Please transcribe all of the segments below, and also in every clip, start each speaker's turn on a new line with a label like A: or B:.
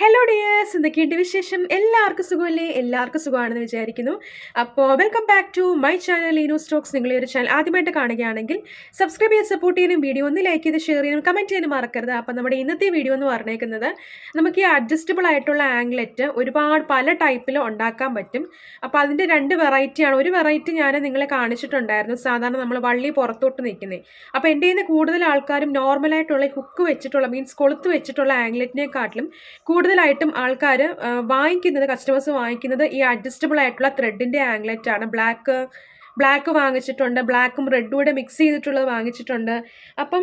A: Hello dears, എന്തൊക്കെയുണ്ട് വിശേഷം? എല്ലാവർക്കും സുഖമല്ലേ? എല്ലാവർക്കും സുഖമാണെന്ന് വിചാരിക്കുന്നു. അപ്പോൾ welcome back to my channel Leenu stocks. നിങ്ങൾ ഈ ഒരു ചാനൽ ആദ്യമായിട്ട് കാണുകയാണെങ്കിൽ സബ്സ്ക്രൈബ് ചെയ്ത് സപ്പോർട്ട് ചെയ്യാനും വീഡിയോ ഒന്ന് ലൈക്ക് ചെയ്ത് ഷെയർ ചെയ്യാനും കമൻറ്റ് ചെയ്യാനും മറക്കരുത്. അപ്പോൾ നമ്മുടെ ഇന്നത്തെ വീഡിയോ എന്ന് പറഞ്ഞേക്കുന്നത് നമുക്ക് ഈ അഡ്ജസ്റ്റബിൾ ആയിട്ടുള്ള ആംഗ്ലെറ്റ് ഒരുപാട് പല ടൈപ്പിൽ ഉണ്ടാക്കാൻ പറ്റും. അപ്പോൾ അതിൻ്റെ രണ്ട് വെറൈറ്റിയാണ്. ഒരു വെറൈറ്റി ഞാൻ നിങ്ങളെ കാണിച്ചിട്ടുണ്ടായിരുന്നു, സാധാരണ നമ്മൾ വള്ളി പുറത്തോട്ട് നിൽക്കുന്നത്. അപ്പോൾ എൻ്റെ കയ്യിൽ നിന്ന് കൂടുതൽ ആൾക്കാരും നോർമലായിട്ടുള്ള ഹുക്ക് വെച്ചിട്ടുള്ള മീൻസ് കൊളുത്ത് വെച്ചിട്ടുള്ള ആംഗ്ലെറ്റിനെക്കാട്ടിലും കൂടുതലായിട്ടും ആൾക്കാർ വാങ്ങിക്കുന്നത്, കസ്റ്റമേഴ്സ് വാങ്ങിക്കുന്നത് ഈ അഡ്ജസ്റ്റബിൾ ആയിട്ടുള്ള ത്രെഡിൻ്റെ ആംഗ്ലെറ്റ് ആണ്. ബ്ലാക്ക് വാങ്ങിച്ചിട്ടുണ്ട്, ബ്ലാക്കും റെഡും കൂടെ മിക്സ് ചെയ്തിട്ടുള്ളത് വാങ്ങിച്ചിട്ടുണ്ട്. അപ്പം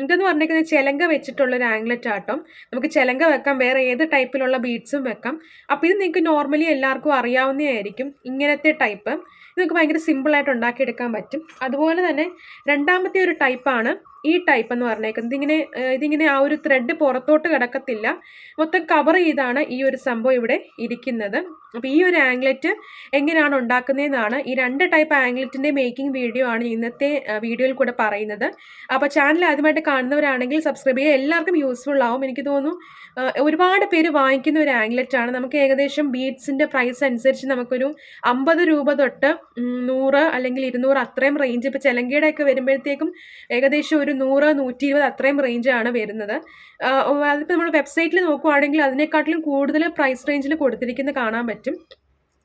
A: ഇതെന്ന് പറഞ്ഞിരിക്കുന്നത് ചിലങ്ക വെച്ചിട്ടുള്ളൊരു ആംഗ്ലെറ്റ് ആട്ടോ. നമുക്ക് ചിലങ്ക വെക്കാം, വേറെ ഏത് ടൈപ്പിലുള്ള ബീഡ്സും വെക്കാം. അപ്പോൾ ഇത് നിങ്ങൾക്ക് നോർമലി എല്ലാവർക്കും അറിയാവുന്നതായിരിക്കും. ഇങ്ങനത്തെ ടൈപ്പ് നിങ്ങൾക്ക് ഭയങ്കര സിമ്പിളായിട്ട് ഉണ്ടാക്കിയെടുക്കാൻ പറ്റും. അതുപോലെ തന്നെ രണ്ടാമത്തെ ഒരു ടൈപ്പാണ് ഈ ടൈപ്പ് എന്ന് പറഞ്ഞേക്കുന്നത്. ഇതിങ്ങനെ ആ ഒരു ത്രെഡ് പുറത്തോട്ട് കിടക്കത്തില്ല, മൊത്തം കവർ ചെയ്താണ് ഈ ഒരു സംഭവം ഇവിടെ ഇരിക്കുന്നത്. അപ്പോൾ ഈ ഒരു ആംഗ്ലെറ്റ് എങ്ങനെയാണ് ഉണ്ടാക്കുന്നതെന്നാണ്, ഈ രണ്ട് ടൈപ്പ് ആംഗ്ലെറ്റിൻ്റെ മേക്കിംഗ് വീഡിയോ ആണ് ഇന്നത്തെ വീഡിയോയിൽ കൂടെ പറയുന്നത്. അപ്പോൾ ചാനൽ ആദ്യമായിട്ട് കാണുന്നവരാണെങ്കിൽ സബ്സ്ക്രൈബ് ചെയ്യുക, എല്ലാവർക്കും യൂസ്ഫുൾ ആവും. എനിക്ക് തോന്നുന്നു ഒരുപാട് പേര് വാങ്ങിക്കുന്ന ഒരു ആംഗ്ലെറ്റ് ആണ്. നമുക്ക് ഏകദേശം ബീഡ്സിൻ്റെ പ്രൈസ് അനുസരിച്ച് നമുക്കൊരു 50 രൂപ തൊട്ട് 100 അല്ലെങ്കിൽ 200 അത്രയും റേഞ്ച്. ഇപ്പോൾ ചിലങ്കയുടെ ഒക്കെ വരുമ്പോഴത്തേക്കും ഏകദേശം ഒരു 100, 120 അത്രയും റേഞ്ചാണ് വരുന്നത്. അതിപ്പോൾ നമ്മൾ വെബ്സൈറ്റിൽ നോക്കുവാണെങ്കിൽ അതിനെക്കാട്ടിലും കൂടുതൽ പ്രൈസ് റേഞ്ചിൽ കൊടുത്തിരിക്കുന്നത് കാണാൻ പറ്റും.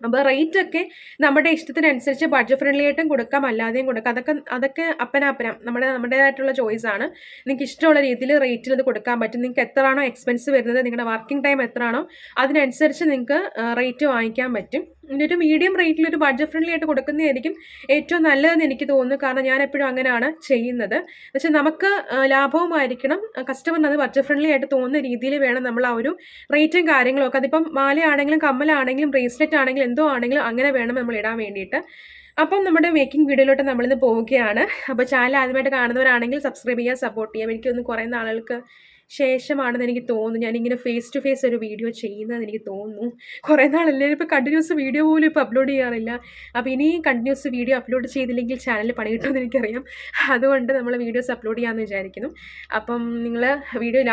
A: അപ്പോൾ റേറ്റൊക്കെ നമ്മുടെ ഇഷ്ടത്തിനനുസരിച്ച് ബഡ്ജറ്റ് ഫ്രണ്ട്ലി ആയിട്ടും കൊടുക്കാം, അല്ലാതെയും കൊടുക്കാം. അതൊക്കെ അപ്പനാപ്പനം നമ്മുടേതായിട്ടുള്ള ചോയ്സാണ്. നിങ്ങൾക്ക് ഇഷ്ടമുള്ള രീതിയിൽ റേറ്റിൽ ഇത് കൊടുക്കാൻ പറ്റും. നിങ്ങൾക്ക് എത്രയാണോ എക്സ്പെൻസ് വരുന്നത്, നിങ്ങളുടെ വർക്കിംഗ് ടൈം എത്രയാണോ അതിനനുസരിച്ച് നിങ്ങൾക്ക് റേറ്റ് വാങ്ങിക്കാൻ പറ്റും. ഒരു മീഡിയം റേറ്റിൽ ഒരു ബഡ്ജറ്റ് ഫ്രണ്ട്ലി ആയിട്ട് കൊടുക്കുന്നതായിരിക്കും ഏറ്റവും നല്ലതെന്ന് എനിക്ക് തോന്നുന്നു. കാരണം ഞാൻ എപ്പോഴും അങ്ങനെയാണ് ചെയ്യുന്നത്. പക്ഷേ നമുക്ക് ലാഭവുമായിരിക്കണം, കസ്റ്റമറിന് അത് ബഡ്ജറ്റ് ഫ്രണ്ട്ലി ആയിട്ട് തോന്നുന്ന രീതിയിൽ വേണം നമ്മൾ ആ ഒരു റേറ്റും കാര്യങ്ങളൊക്കെ. അതിപ്പം മാലയാണെങ്കിലും കമ്മലാണെങ്കിലും ബ്രേസ്ലെറ്റ് ആണെങ്കിലും എന്തോ ആണെങ്കിലും അങ്ങനെ വേണം നമ്മൾ ഇടാൻ വേണ്ടിയിട്ട്. അപ്പം നമ്മുടെ മേക്കിംഗ് വീഡിയോയിലോട്ട് നമ്മളിന്ന് പോവുകയാണ്. അപ്പോൾ ചാനൽ ആദ്യമായിട്ട് കാണുന്നവരാണെങ്കിൽ സബ്സ്ക്രൈബ് ചെയ്യുക, സപ്പോർട്ട് ചെയ്യാം. എനിക്കൊന്ന് കുറേ നാളുകൾക്ക് ശേഷമാണെന്ന് എനിക്ക് തോന്നുന്നു ഞാനിങ്ങനെ ഫേസ് ടു ഫേസ് ഒരു വീഡിയോ ചെയ്യുന്നതെന്ന് എനിക്ക് തോന്നുന്നു. കുറേ നാളല്ലേ, ഇപ്പോൾ കണ്ടിന്യൂസ് വീഡിയോ പോലും ഇപ്പോൾ അപ്ലോഡ് ചെയ്യാറില്ല. അപ്പോൾ ഇനി കണ്ടിന്യൂസ് വീഡിയോ അപ്ലോഡ് ചെയ്തില്ലെങ്കിൽ ചാനൽ പണി കിട്ടുമെന്ന് എനിക്കറിയാം. അതുകൊണ്ട് നമ്മൾ വീഡിയോസ് അപ്ലോഡ് ചെയ്യാമെന്ന് വിചാരിക്കുന്നു. അപ്പം നിങ്ങൾ വീഡിയോ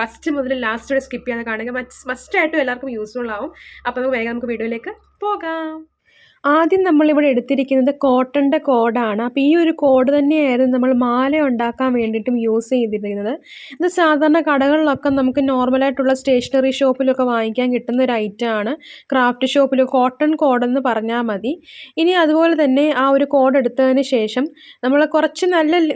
A: ഫസ്റ്റ് മുതൽ ലാസ്റ്റ് വരെ സ്കിപ്പ് ചെയ്യാതെ കാണുക. മസ്റ്റായിട്ടും എല്ലാവർക്കും യൂസ്ഫുൾ ആവും. അപ്പോൾ നമുക്ക് വീഡിയോയിലേക്ക് പോകാം. ആദ്യം നമ്മളിവിടെ എടുത്തിരിക്കുന്നത് കോട്ടൻ്റെ കോഡാണ്. അപ്പോൾ ഈ ഒരു കോഡ് തന്നെയായിരുന്നു നമ്മൾ മാല ഉണ്ടാക്കാൻ വേണ്ടിയിട്ടും യൂസ് ചെയ്തിരിക്കുന്നത്. ഇത് സാധാരണ കടകളിലൊക്കെ നമുക്ക് നോർമലായിട്ടുള്ള സ്റ്റേഷനറി ഷോപ്പിലൊക്കെ വാങ്ങിക്കാൻ കിട്ടുന്ന ഒരു ഐറ്റമാണ്. ക്രാഫ്റ്റ് ഷോപ്പിൽ കോട്ടൺ കോഡെന്ന് പറഞ്ഞാൽ മതി. ഇനി അതുപോലെ തന്നെ ആ ഒരു കോഡ് എടുത്തതിന് ശേഷം നമ്മൾ കുറച്ച്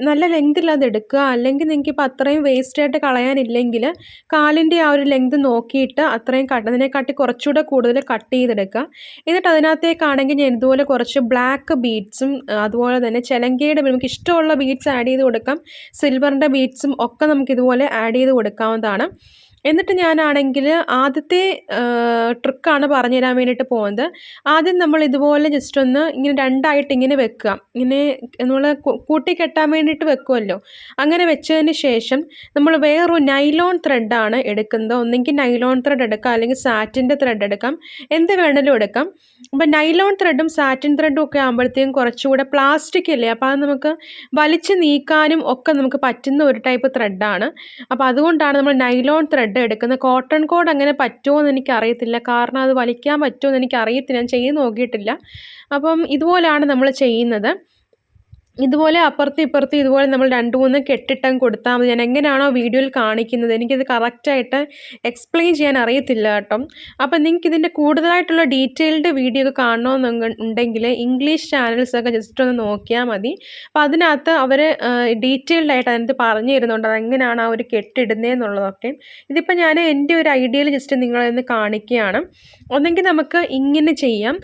A: നല്ല ലെങ്തിൽ അത് എടുക്കുക. അല്ലെങ്കിൽ നിങ്ങൾക്ക് ഇപ്പോൾ അത്രയും വേസ്റ്റായിട്ട് കളയാനില്ലെങ്കിൽ കാലിൻ്റെ ആ ഒരു ലെങ്ത് നോക്കിയിട്ട് അത്രയും അതിനെക്കാട്ടി കുറച്ചുകൂടെ കൂടുതൽ കട്ട് ചെയ്തെടുക്കുക. എന്നിട്ട് അതിനകത്തേക്കാണെങ്കിൽ ഞാൻ ഇതുപോലെ കുറച്ച് ബ്ലാക്ക് ബീഡ്സും അതുപോലെ തന്നെ ചിലങ്കയുടെ നമുക്ക് ഇഷ്ടമുള്ള ബീഡ്സ് ആഡ് ചെയ്ത് കൊടുക്കാം. സിൽവറിൻ്റെ ബീഡ്സും ഒക്കെ നമുക്ക് ഇതുപോലെ ആഡ് ചെയ്ത് കൊടുക്കാവുന്നതാണ്. എന്നിട്ട് ഞാനാണെങ്കിൽ ആദ്യത്തെ ട്രിക്കാണ് പറഞ്ഞു തരാൻ വേണ്ടിയിട്ട് പോകുന്നത്. ആദ്യം നമ്മൾ ഇതുപോലെ ജസ്റ്റ് ഒന്ന് ഇങ്ങനെ രണ്ടായിട്ട് ഇങ്ങനെ വെക്കുക. ഇങ്ങനെ നമ്മൾ കൂട്ടിക്കെട്ടാൻ വേണ്ടിയിട്ട് വെക്കുമല്ലോ, അങ്ങനെ വെച്ചതിന് ശേഷം നമ്മൾ വേറൊരു നൈലോൺ ത്രെഡാണ് എടുക്കുന്നത്. ഒന്നെങ്കിൽ നൈലോൺ ത്രെഡ് എടുക്കാം, അല്ലെങ്കിൽ സാറ്റിൻ്റെ ത്രെഡ് എടുക്കാം, എന്ത് വേണമെങ്കിലും എടുക്കാം. അപ്പോൾ നൈലോൺ ത്രെഡും സാറ്റിൻ ത്രെഡും ഒക്കെ ആകുമ്പോഴത്തേക്കും കുറച്ചുകൂടെ പ്ലാസ്റ്റിക് അല്ലേ, അപ്പോൾ അത് നമുക്ക് വലിച്ച് നീക്കാനും ഒക്കെ നമുക്ക് പറ്റുന്ന ഒരു ടൈപ്പ് ത്രെഡാണ്. അപ്പോൾ അതുകൊണ്ടാണ് നമ്മൾ നൈലോൺ ത്രെഡ് എടുക്കുന്നത്. കോട്ടൺ കോഡ് അങ്ങനെ പറ്റുമോ എന്ന് എനിക്കറിയത്തില്ല, കാരണം അത് വലിക്കാൻ പറ്റുമോ എന്ന് എനിക്കറിയത്തില്ല, ഞാൻ ചെയ്ത് നോക്കിയിട്ടില്ല. അപ്പം ഇതുപോലെയാണ് നമ്മൾ ചെയ്യുന്നത്. ഇതുപോലെ അപ്പുറത്തും ഇപ്പുറത്തും ഇതുപോലെ നമ്മൾ 2-3 കെട്ടിട്ടം കൊടുത്താൽ മതി. ഞാൻ എങ്ങനെയാണോ വീഡിയോയിൽ കാണിക്കുന്നത്, എനിക്കിത് കറക്റ്റായിട്ട് എക്സ്പ്ലെയിൻ ചെയ്യാൻ അറിയത്തില്ല കേട്ടോ. അപ്പം നിങ്ങൾക്ക് ഇതിൻ്റെ കൂടുതലായിട്ടുള്ള ഡീറ്റെയിൽഡ് വീഡിയോ ഒക്കെ കാണണമെന്നുണ്ടെങ്കിൽ ഇംഗ്ലീഷ് ചാനൽസൊക്കെ ജസ്റ്റ് ഒന്ന് നോക്കിയാൽ മതി. അപ്പോൾ അതിനകത്ത് അവർ ഡീറ്റെയിൽഡായിട്ട് അതിനകത്ത് പറഞ്ഞു തരുന്നുണ്ട് അതെങ്ങനെയാണ് ആ ഒരു കെട്ടിടുന്നതെന്നുള്ളതൊക്കെ. ഇതിപ്പോൾ ഞാൻ എൻ്റെ ഒരു ഐഡിയയിൽ ജസ്റ്റ് നിങ്ങളൊന്ന് കാണിക്കുകയാണ്. ഒന്നെങ്കിൽ നമുക്ക് ഇങ്ങനെ ചെയ്യാം,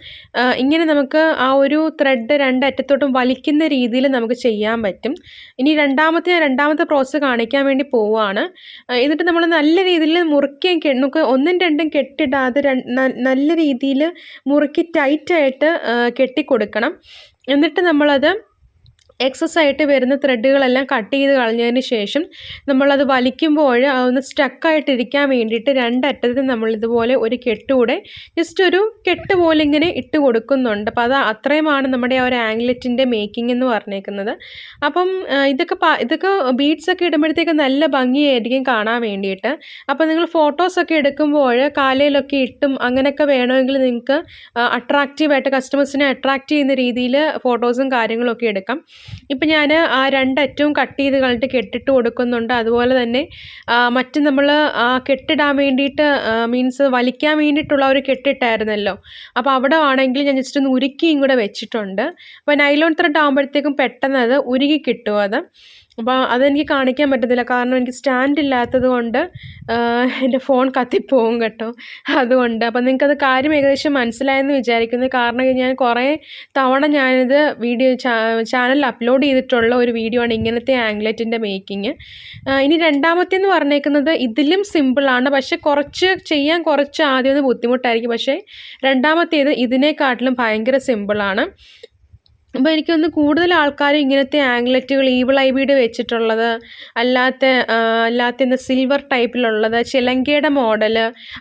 A: ഇങ്ങനെ നമുക്ക് ആ ഒരു ത്രെഡ് രണ്ടറ്റത്തോട്ടും വലിക്കുന്ന രീതിയിൽ നമുക്ക് ചെയ്യാൻ പറ്റും. ഇനി രണ്ടാമത്തെ പ്രോസസ്സ് കാണിക്കാൻ വേണ്ടി പോവുകയാണ്. എന്നിട്ട് നമ്മൾ നല്ല രീതിയിൽ മുറുക്കി നമുക്ക് 1-2 കെട്ടിടാതെ നല്ല രീതിയിൽ മുറുക്കി ടൈറ്റായിട്ട് കെട്ടിക്കൊടുക്കണം. എന്നിട്ട് നമ്മളത് എക്സസ് ആയിട്ട് വരുന്ന ത്രെഡുകളെല്ലാം കട്ട് ചെയ്ത് കളഞ്ഞതിന് ശേഷം നമ്മളത് വലിക്കുമ്പോൾ അതൊന്ന് സ്റ്റക്കായിട്ടിരിക്കാൻ വേണ്ടിയിട്ട് രണ്ടറ്റത്ത് നമ്മളിതുപോലെ ഒരു കെട്ടുകൂടെ ജസ്റ്റ് ഒരു കെട്ട് പോലെ ഇങ്ങനെ ഇട്ട് കൊടുക്കുന്നുണ്ട്. അപ്പോൾ അത് അത്രയുമാണ് നമ്മുടെ ആ ഒരു ആംഗ്ലെറ്റിൻ്റെ മേക്കിംഗ് എന്ന് പറഞ്ഞേക്കുന്നത്. അപ്പം ഇതൊക്കെ ബീഡ്സൊക്കെ ഇടുമ്പോഴത്തേക്ക് നല്ല ഭംഗിയായിരിക്കും കാണാൻ വേണ്ടിയിട്ട്. അപ്പോൾ നിങ്ങൾ ഫോട്ടോസൊക്കെ എടുക്കുമ്പോൾ കാലയിലൊക്കെ ഇട്ടും അങ്ങനെയൊക്കെ വേണമെങ്കിൽ നിങ്ങൾക്ക് അട്രാക്റ്റീവായിട്ട് കസ്റ്റമേഴ്സിനെ അട്രാക്റ്റ് ചെയ്യുന്ന രീതിയിൽ ഫോട്ടോസും കാര്യങ്ങളൊക്കെ എടുക്കാം. ഇപ്പം ഞാൻ ആ രണ്ടറ്റവും കട്ട് ചെയ്ത് കളഞ്ഞിട്ട് കെട്ടിട്ട് കൊടുക്കുന്നുണ്ട്. അതുപോലെ തന്നെ മറ്റ് നമ്മൾ കെട്ടിടാൻ വേണ്ടിയിട്ട് മീൻസ് വലിക്കാൻ വേണ്ടിയിട്ടുള്ള ഒരു കെട്ടിട്ടായിരുന്നല്ലോ, അപ്പോൾ അവിടെ ആണെങ്കിൽ ഞാൻ ജസ്റ്റ് ഒന്ന് ഉരുക്കിയും കൂടെ വെച്ചിട്ടുണ്ട്. അപ്പോൾ നൈലോൺ ത്രെഡ് ആകുമ്പോഴത്തേക്കും പെട്ടെന്ന് അത് ഉരുകി കിട്ടും. അപ്പോൾ അതെനിക്ക് കാണിക്കാൻ പറ്റത്തില്ല, കാരണം എനിക്ക് സ്റ്റാൻഡ് ഇല്ലാത്തത് കൊണ്ട് എൻ്റെ ഫോൺ കത്തിപ്പോവും കേട്ടോ. അതുകൊണ്ട് അപ്പോൾ നിങ്ങൾക്കത് കാര്യം ഏകദേശം മനസ്സിലായെന്ന് വിചാരിക്കുന്നു. കാരണം ഞാൻ കുറേ തവണ ഞാനിത് ചാനലിൽ അപ്ലോഡ് ചെയ്തിട്ടുള്ള ഒരു വീഡിയോ ആണ് ഇങ്ങനത്തെ ആംഗ്ലെറ്റിൻ്റെ മേക്കിങ്. ഇനി രണ്ടാമത്തേന്ന് പറഞ്ഞേക്കുന്നത് ഇതിലും സിമ്പിളാണ്, പക്ഷേ ചെയ്യാൻ കുറച്ച് ആദ്യം ഒന്ന് ബുദ്ധിമുട്ടായിരിക്കും. പക്ഷേ രണ്ടാമത്തേത് ഇതിനെക്കാട്ടിലും ഭയങ്കര സിമ്പിളാണ്. അപ്പോൾ എനിക്കൊന്ന് കൂടുതൽ ആൾക്കാർ ഇങ്ങനത്തെ ആംഗ്ലെറ്റുകൾ ഈവിൾ ഐ ബീഡ് വെച്ചിട്ടുള്ളത്, അല്ലാത്ത സിൽവർ ടൈപ്പിലുള്ളത്, ചിലങ്കയുടെ മോഡൽ,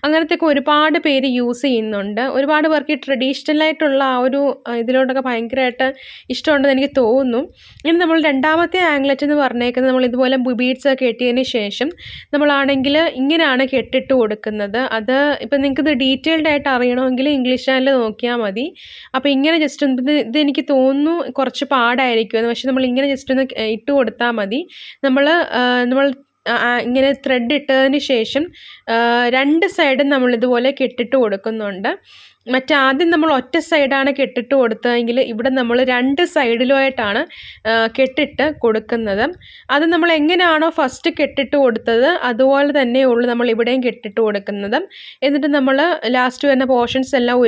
A: അങ്ങനത്തെയൊക്കെ ഒരുപാട് പേര് യൂസ് ചെയ്യുന്നുണ്ട്. ഒരുപാട് പേർക്ക് ഈ ട്രഡീഷണലായിട്ടുള്ള ആ ഒരു ഇതിലോട്ടൊക്കെ ഭയങ്കരമായിട്ട് ഇഷ്ടമുണ്ടെന്ന് എനിക്ക് തോന്നുന്നു. ഇനി നമ്മൾ രണ്ടാമത്തെ ആംഗ്ലെറ്റ് എന്ന് പറഞ്ഞേക്കുന്നത് നമ്മൾ ഇതുപോലെ ബീഡ്സൊക്കെ കെട്ടിയതിന് ശേഷം നമ്മളാണെങ്കിൽ ഇങ്ങനെയാണ് കെട്ടിട്ട് കൊടുക്കുന്നത്. അത് ഇപ്പം നിങ്ങൾക്കിത് ഡീറ്റെയിൽഡ് ആയിട്ട് അറിയണമെങ്കിൽ ഇംഗ്ലീഷ് ചാനൽ നോക്കിയാൽ മതി. അപ്പോൾ ഇങ്ങനെ ജസ്റ്റ് ഇതെനിക്ക് തോന്നുന്നു കുറച്ച് പാടായിരിക്കുമെന്ന്, പക്ഷെ നമ്മളിങ്ങനെ ജസ്റ്റ് ഒന്ന് ഇട്ട് കൊടുത്താൽ മതി. നമ്മൾ ഇങ്ങനെ ത്രെഡ് ഇട്ടതിന് ശേഷം രണ്ട് സൈഡും നമ്മളിതുപോലെ കെട്ടിട്ട് കൊടുക്കുന്നുണ്ട്. ആദ്യം നമ്മൾ ഒറ്റ സൈഡാണ് കെട്ടിട്ട് കൊടുത്തതെങ്കിൽ ഇവിടെ നമ്മൾ രണ്ട് സൈഡിലുമായിട്ടാണ് കെട്ടിട്ട് കൊടുക്കുന്നത്. അത് നമ്മൾ എങ്ങനെയാണോ ഫസ്റ്റ് കെട്ടിട്ട് കൊടുത്തത് അതുപോലെ തന്നെ ഉള്ളൂ നമ്മൾ ഇവിടെയും കെട്ടിട്ട് കൊടുക്കുന്നത്. എന്നിട്ട് നമ്മൾ ലാസ്റ്റ് വരുന്ന പോർഷൻസ് എല്ലാം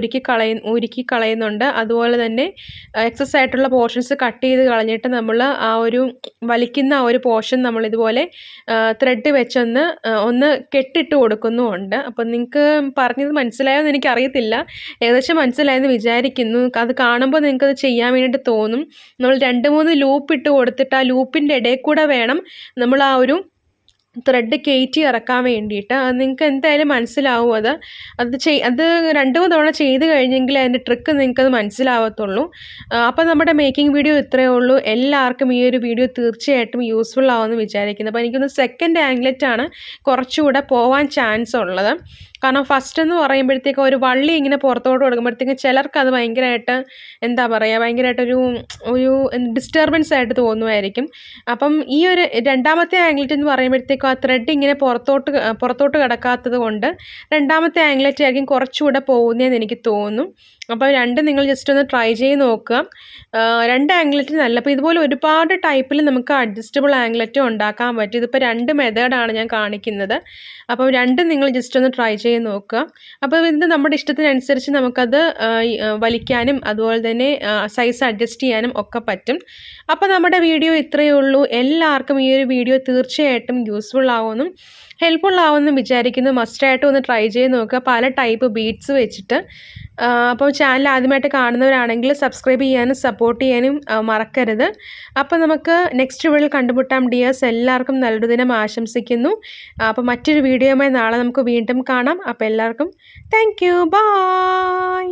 A: ഉരുക്കി കളയുന്നുണ്ട്. അതുപോലെ തന്നെ എക്സസ് ആയിട്ടുള്ള പോർഷൻസ് കട്ട് ചെയ്ത് കളഞ്ഞിട്ട് നമ്മൾ ആ ഒരു വലിക്കുന്ന ആ ഒരു പോർഷൻ നമ്മളിതുപോലെ ത്രെഡ് വെച്ചൊന്ന് കെട്ടിട്ട് കൊടുക്കുന്നുമുണ്ട്. അപ്പം നിങ്ങൾക്ക് പറഞ്ഞത് മനസ്സിലായോ എന്ന് എനിക്കറിയത്തില്ല, ഏകദേശം മനസ്സിലായെന്ന് വിചാരിക്കുന്നു. അത് കാണുമ്പോൾ നിങ്ങൾക്കത് ചെയ്യാൻ വേണ്ടിയിട്ട് തോന്നും. നമ്മൾ 2-3 ലൂപ്പ് ഇട്ട് കൊടുത്തിട്ട് ആ ലൂപ്പിൻ്റെ ഇടയിൽ കൂടെ വേണം നമ്മൾ ആ ഒരു ത്രെഡ് കയറ്റി ഇറക്കാൻ വേണ്ടിയിട്ട്. അത് നിങ്ങൾക്ക് എന്തായാലും മനസ്സിലാവും. അത് 2-3 തവണ ചെയ്ത് കഴിഞ്ഞെങ്കിൽ അതിൻ്റെ ട്രിക്ക് നിങ്ങൾക്കത് മനസ്സിലാവത്തുള്ളൂ. അപ്പോൾ നമ്മുടെ മേക്കിംഗ് വീഡിയോ ഇത്രയേ ഉള്ളൂ. എല്ലാവർക്കും ഈ ഒരു വീഡിയോ തീർച്ചയായിട്ടും യൂസ്ഫുൾ ആവുമെന്ന് വിചാരിക്കുന്നു. അപ്പോൾ എനിക്കൊന്ന് സെക്കൻഡ് ആംഗ്ലെറ്റാണ് കുറച്ചുകൂടെ പോവാൻ ചാൻസ് ഉള്ളത്. കാരണം ഫസ്റ്റ് എന്ന് പറയുമ്പോഴത്തേക്കും ഒരു വള്ളി ഇങ്ങനെ പുറത്തോട്ട് കൊടുക്കുമ്പോഴത്തേക്കും ചിലർക്ക് അത് ഭയങ്കരമായിട്ട് ഭയങ്കരമായിട്ടൊരു ഡിസ്റ്റർബൻസ് ആയിട്ട് തോന്നുമായിരിക്കും. അപ്പം ഈ ഒരു രണ്ടാമത്തെ ആംഗ്ലെറ്റ് എന്ന് പറയുമ്പോഴത്തേക്കും ആ ത്രെഡ് ഇങ്ങനെ പുറത്തോട്ട് കിടക്കാത്തത് കൊണ്ട് രണ്ടാമത്തെ ആംഗ്ലെറ്റ് ആയിരിക്കും കുറച്ചുകൂടെ പോകുന്നതെന്ന് എനിക്ക് തോന്നുന്നു. അപ്പോൾ നിങ്ങൾ ജസ്റ്റ് ഒന്ന് ട്രൈ ചെയ്ത് നോക്കുക. രണ്ട് ആംഗ്ലെറ്റ് നല്ല. അപ്പോൾ ഇതുപോലെ ഒരുപാട് ടൈപ്പിൽ നമുക്ക് അഡ്ജസ്റ്റബിൾ ആംഗ്ലെറ്റും ഉണ്ടാക്കാൻ പറ്റും. ഇതിപ്പോൾ 2 മെത്തേഡാണ് ഞാൻ കാണിക്കുന്നത്. അപ്പോൾ നിങ്ങൾ ജസ്റ്റ് ഒന്ന് ട്രൈ ചെയ്ത് നോക്കുക. അപ്പോൾ ഇത് നമ്മുടെ ഇഷ്ടത്തിനനുസരിച്ച് നമുക്കത് വലിക്കാനും അതുപോലെ തന്നെ സൈസ് അഡ്ജസ്റ്റ് ചെയ്യാനും ഒക്കെ പറ്റും. അപ്പോൾ നമ്മുടെ വീഡിയോ ഇത്രയേ ഉള്ളൂ. എല്ലാവർക്കും ഈ ഒരു വീഡിയോ തീർച്ചയായിട്ടും യൂസ്ഫുൾ ആവുമെന്നും ഹെൽപ്ഫുൾ ആവുമെന്നും വിചാരിക്കുന്നു. മസ്റ്റായിട്ടും ഒന്ന് ട്രൈ ചെയ്ത് നോക്കുക, പല ടൈപ്പ് ബീഡ്സ് വെച്ചിട്ട്. അപ്പോൾ ചാനൽ ആദ്യമായിട്ട് കാണുന്നവരാണെങ്കിൽ സബ്സ്ക്രൈബ് ചെയ്യാനും സപ്പോർട്ട് ചെയ്യാനും മറക്കരുത്. അപ്പോൾ നമുക്ക് നെക്സ്റ്റ് വീഡിയോയിൽ കണ്ടുമുട്ടാം ഡിയേഴ്സ്. എല്ലാവർക്കും നല്ലൊരു ദിനം ആശംസിക്കുന്നു. അപ്പോൾ മറ്റൊരു വീഡിയോയുമായി നാളെ നമുക്ക് വീണ്ടും കാണാം. അപ്പോൾ എല്ലാവർക്കും താങ്ക് യു, ബൈ.